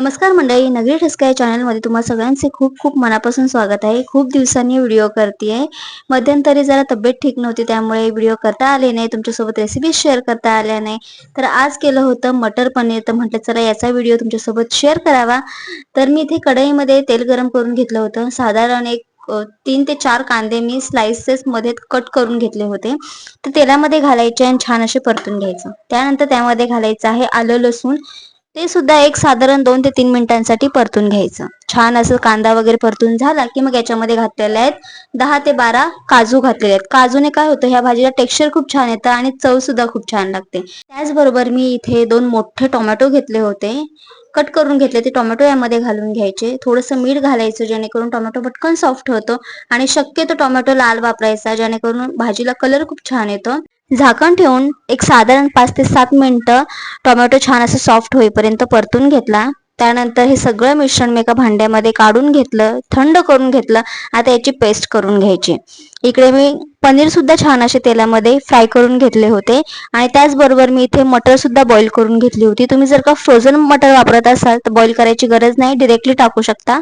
नमस्कार मंडळी, नगरी ठसका या चॅनलमध्ये तुम्हा सगळ्यांचे खूप खूप मनापासून स्वागत आहे. खूप दिवसांनी व्हिडिओ करते. मध्यंतरी जरा तब्येत ठीक नव्हती, त्यामुळे व्हिडिओ करता आले नाही, तुमच्यासोबत रेसिपी शेअर करता आल्या नाही. तर आज केलं होतं मटर पनीर. तर म्हटलं चला याचा व्हिडिओ तुमच्यासोबत शेअर करावा. तर मी इथे कढईमध्ये तेल गरम करून घेतलं होतं. साधारण एक 3 ते 4 कांदे मी स्लाइसेस मध्ये कट करून घेतले होते. तर तेलामध्ये घालायचे आणि छान असे परतून घ्यायचं. त्यानंतर त्यामध्ये घालायचं आहे आलं लसूण. ते सुद्धा एक साधारण 2 ते 3 मिनिटांसाठी परतून घ्यायचं. छान असं कांदा वगैरे परतून झाला की मग याच्यामध्ये घातलेले आहेत 10 ते 12 काजू घातलेले आहेत. काजूने काय होतं, ह्या भाजीला टेक्स्चर खूप छान येतं आणि चव सुद्धा खूप छान लागते. त्याचबरोबर मी इथे 2 मोठे टोमॅटो घेतले होते, कट करून घेतले. ते टोमॅटो यामध्ये घालून घ्यायचे. थोडंसं मीठ घालायचं जेणेकरून टोमॅटो पटकन सॉफ्ट होतो आणि शक्यतो टोमॅटो लाल वापरायचा जेणेकरून भाजीला कलर खूप छान येतो. झाकण ठेवून एक साधारण 5 ते 7 मिनिटं टोमॅटो छान असं सॉफ्ट होईपर्यंत परतून घेतला. त्यानंतर हे सगळं मिश्रण मी एका भांड्यामध्ये काढून घेतलं, थंड करून घेतलं. आता याची पेस्ट करून घ्यायची. इकडे मी पनीर सुद्धा छान असे तेलामध्ये फ्राय करून घेतले होते आणि त्याचबरोबर मी इथे मटर सुद्धा बॉईल करून घेतली होती. तुम्ही जर का फ्रोझन मटर वापरत असाल तर बॉईल करायची गरज नाही, डिरेक्टली टाकू शकता.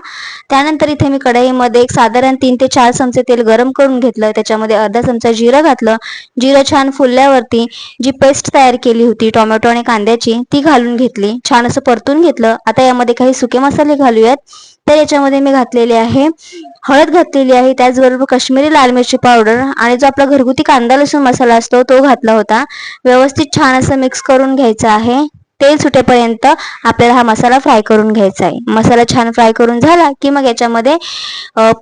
त्यानंतर इथे मी कढईमध्ये एक साधारण 3 ते 4 चमचे तेल गरम करून घेतलं. त्याच्यामध्ये अर्धा चमचा जिरं घातलं. जिरं छान फुलल्यावरती जी पेस्ट तयार केली होती टोमॅटो आणि कांद्याची ती घालून घेतली. छान असं परतून घेतलं. आता यामध्ये काही सुके मसाले घालूयात. तर याच्यामध्ये मी घातलेले आहे हळद घातलेली आहे, त्याचबरोबर काश्मीरी लाल मिरची पावडर आणि जो आपला घरगुती कांदा लसूण मसाला असतो तो घातला होता. व्यवस्थित छान असं मिक्स करून घ्यायचं आहे. तेल सुटेपर्यंत आपल्याला हा मसाला फ्राय करून घ्यायचा आहे. मसाला छान फ्राय करून झाला की मग याच्यामध्ये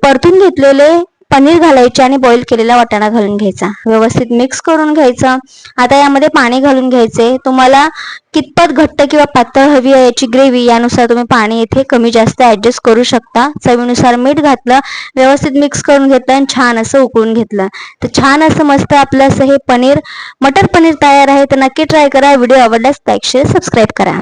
परतून घेतलेले पनीर घालायचे आणि बॉईल केलेला वाटाणा घालून घ्यायचा. व्यवस्थित मिक्स करून घ्यायचं. आता यामध्ये पाणी घालून घ्यायचे. तुम्हाला कितपत घट्ट किंवा पातळ हवी आहे याची ग्रेव्ही, यानुसार तुम्ही पाणी इथे कमी जास्त ऍडजस्ट करू शकता. चवीनुसार मीठ घातलं, व्यवस्थित मिक्स करून घेतलं आणि छान असं उकळून घेतलं. तर छान असं मस्त आपलं असं हे पनीर मटर पनीर तयार आहे. तर नक्की ट्राय करा. व्हिडिओ आवडल्यास लाईक शेअर सबस्क्राईब करा.